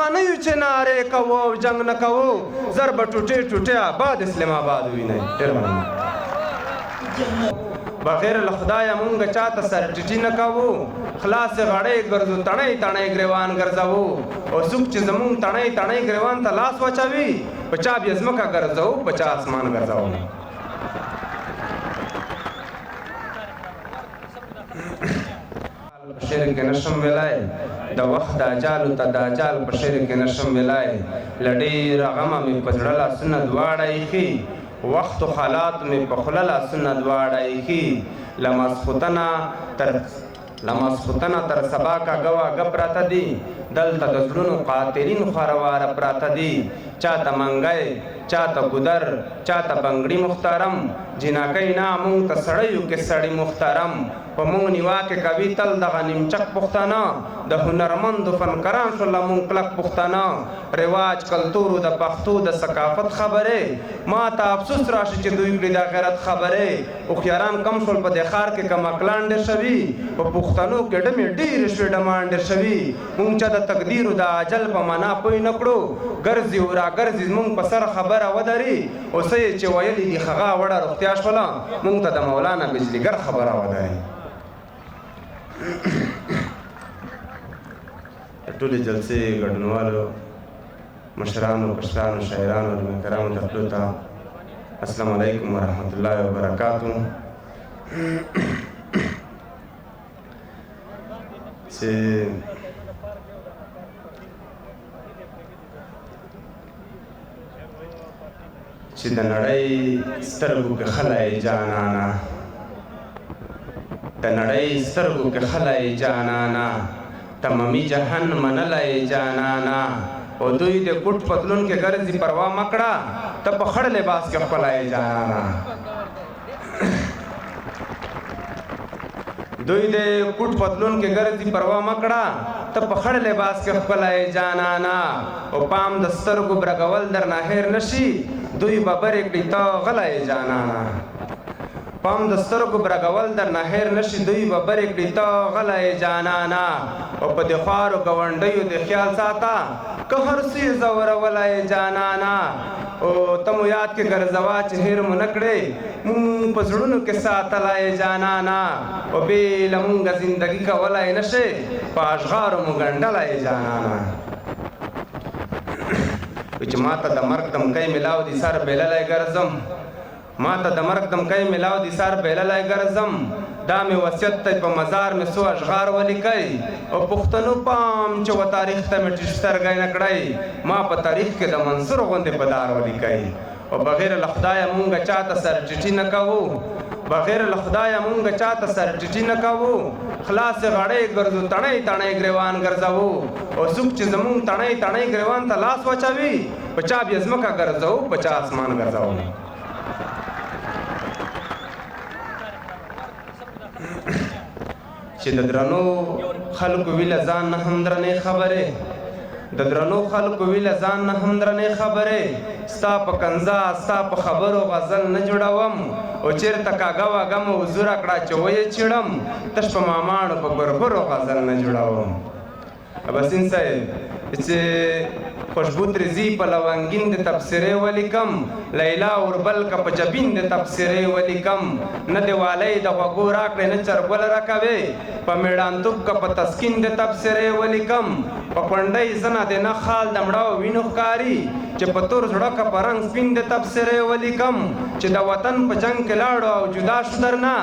هغه نه یو چې نارې کوو او جنګ نه کوو زر به ټوټې ټوټې آباد اسلام آباد ووینئ. ډېر مننه. بغیر له خدایه مونږ چاته سر ټیټي نه کوو خلاصې غړۍ ګرځو تڼۍ تڼۍ ګریوان ګرځوو او څوک چې زمونږ تڼۍ تڼۍ ګریوان ته لاس واچوي په چا بیا ځمکه ګرځوو په چا اسمان ګرځوو. په شعر کې نشم ویلای د وخت د اجالو ته د اجال په شعر کې نشم ویلای له ډېره غمه مې په زړه لاسونه دواړه ایښي وخت و حالات مې په خوله لاسونه دواړه ایښي له ماسخوتنه تر سبا کاږه واږه پراته دي دلته د زړونو قاتلین خورواره پراته دي چاته منګی چاته ګودر چاته بنګړي محترم جناکۍ نه مونږ ته سړیو کې سړي محترم په مونږ نیوا کې کوي تل دغه نیمچک پښتانه د هنرمندو فنکران شوله مونږ کلک پښتانه رواج کلتورو د پښتو د ثقافت خبرې ما ته افسوس راشي چې دوی کړي د غیرت خبرې هوښیاران کم شول په دې ښار کې کم عقلان ډېر شوي په پښتنو کې ډمې ډېرې شوې ډمان ډېر شوي مونږ چې د تقدیرو د اجل په معنا پوه نه کړو ګرځي او راګرځي زمونږ په سر خبره ودري اوس یې چې ویلي دي هغه وړه روغتیا شوله مونږ ته د مولانا بجلیګر خبره ودري. ټولې جلسې ګډونوالو مشرانو کشرانو شاعرانو علما کرامو دخلو ته السلام علیکم ورحمت الله وبرکاتو. چې د نړۍ سترګو کې خلای جانانا د نړۍ سترګو کې خلای جانانا تمامي جهان منلای جانانا او دوی د کوټ پتلون کې ګرځي پروا مکړه ته په خړ لباس کې خپلای جانانا دوی د کوټ پتلون کې ګرځي پروا مکړه ته په خړ لباس کې خپلای جانانا او پام د سترګو برګول در نه هیر نشي دوی ببرې کړي ته غلای جانانا پام د سترګو برګول در نه هیر نشي دوی ببرې کړي ته غلای جانانا او په د خوارو ګاونډیو د خیال ساته که هر څه زورولای جانانا او تمو یاد کې ګرځوا چې هیر مو نه کړې مونږ په زړونو کې ساتلای جانانا او بې له مونږ زندګي کولای نشي په اشغارو مو ګنډلای جانانا چې ماته د مرګ دمکۍ ملاو دي سر بېللی ګرځم ماته د مرګ دمکۍ ملاو دي سر بېللی ګرځم دا مې وصیت دی په مزار مې څو اشغار ولیکئ او پښتنو پام چې و تاریخ ته مې ټیټ سترګی نه کړئ ما په تاریخ کې د منصور غوندې په دار ولیکئ او بغیر له خدایه مونږ چاته سر ټیټي نه کوو بغیر له خدایه مونږ چاته سر ټیټي نه کوو خلاصې غړۍ ګرځو تڼۍ تڼۍ ګریوان ګرځوو او څوک چې زمونږ تڼۍ تڼۍ ګریوان ته لاس واچوي په چا بیا ځمکه ګرځوو په چا اسمان ګرځوو. چې د درنو خلکو ویله ځان نه هم درنې خبرې د درنو خلکو ویله ځان نه هم درنې خبرې ستا په کنځا ستا په خبرو غزل نه جوړوم او چېرته کاږه واږه مو حضوره کړه چې ویې چیړم تش په ماماڼو په ګرګرو غزل نه جوړوم. اباسین صاحب چې خوشبو ترزی په لونګین د تبصرې ولیکم لیلا اوربل که په جبین د تبصرې ولیکم نه دیوالی د غوږو راکړې نه چرګل راکوي په میړانتوب که په تسکین د تبصرې ولیکم په کونډۍ زنه د نه خال د مړو وینو ښکاري چې په تور زړه که په رنګ سپین د تبصرې ولیکم چې د وطن په جنګ کې لاړو او جدا شو درنه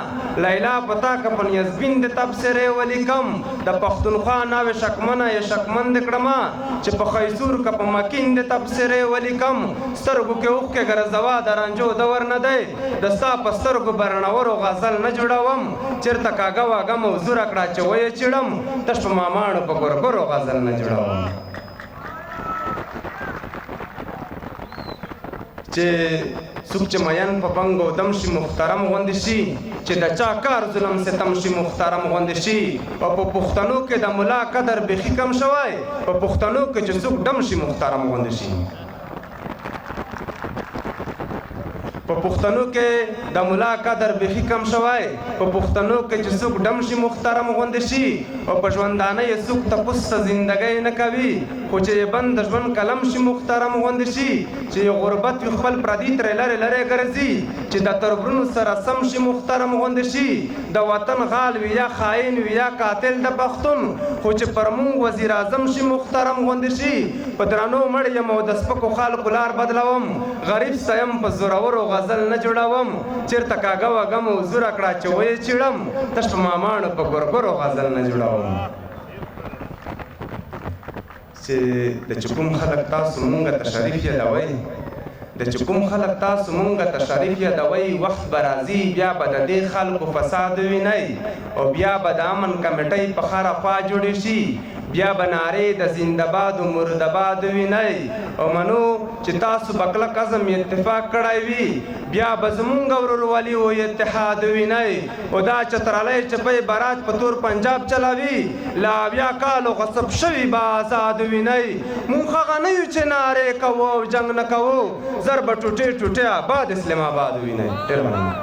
لیلا په تا که په نیازبین د تبصرې ولیکم د پښتونخوا ناوې شکمنه یې شکمن د کړمه چې په خیسور که په مکین د تبصرې ولیکم سترګو کې اوښکې ګرځوا د رنجو دور نه دی د ستا په سترګو برنورو غزل نه جوړوم چېرته کاږه واږه موضوع راکړه چې ویې چیړم تش په ماماڼو په ګرګرو غزل نه جوړوم. چې څوک چې مین په بنګ او دم شي محترم غوندې شي چې د چا کار ظلم ستم شي محترم غوندې شي او په پښتنو کې د ملا قدر بیخي کم شوی په پښتنو کې چې څوک ډم شي محترم غوندې شي. په پښتنو کې د ملا قدر بیخي کم شوی په پښتنو کې چې څوک ډم شي محترم غوندې شي او په ژوندانه یې څوک تپوس ته زندګۍ نه کوي خو چې یې بند د ژوند قلم شي محترم غوندې شي چې یې غربت وي خپل پردي ترې لرې لرې ګرځي چې د تربرونو سره سم شي محترم غوندې شي د وطن غال وي یا خائن وي یا قاتل د پښتون خو چې پر مونږ وزیر اعظم شي محترم غوندې شي په درنو مړ یم او د سپکو خلکو لار بدلوم غریب سیم په زورورو غزل نه جوړوم چیرته کاږه وږم او زوره کړه چې ویې چیړم تش په ماماڼو په ګورګورو غزل نه جوړوم چې د چې کوم خلک تاسو مونږ ته شریف یادوئ د چې کوم خلک تاسو مونږ ته شریف یادوئ وخت به راځي بیا به د دې خلکو فساد وینئ او بیا به د امن کمیټۍ په خره خوا جوړې شي بیا به نارې د زنده‌باد او مرده‌باد وینئ او منو چې تاسو به کلک عزم اتفاق کړی وي بیا به زمونږ ورورولي او اتحاد وینئ او دا چترالی چپۍ براج په تور پنجاب چلاوي لا بیا کالو غصب شوي به آزاد وینئ مونږ هغه نه یو چې نارې کوو او جنګ نه کوو زر به ټوټې ټوټې آباد اسلام آباد وینئ ډېر مننه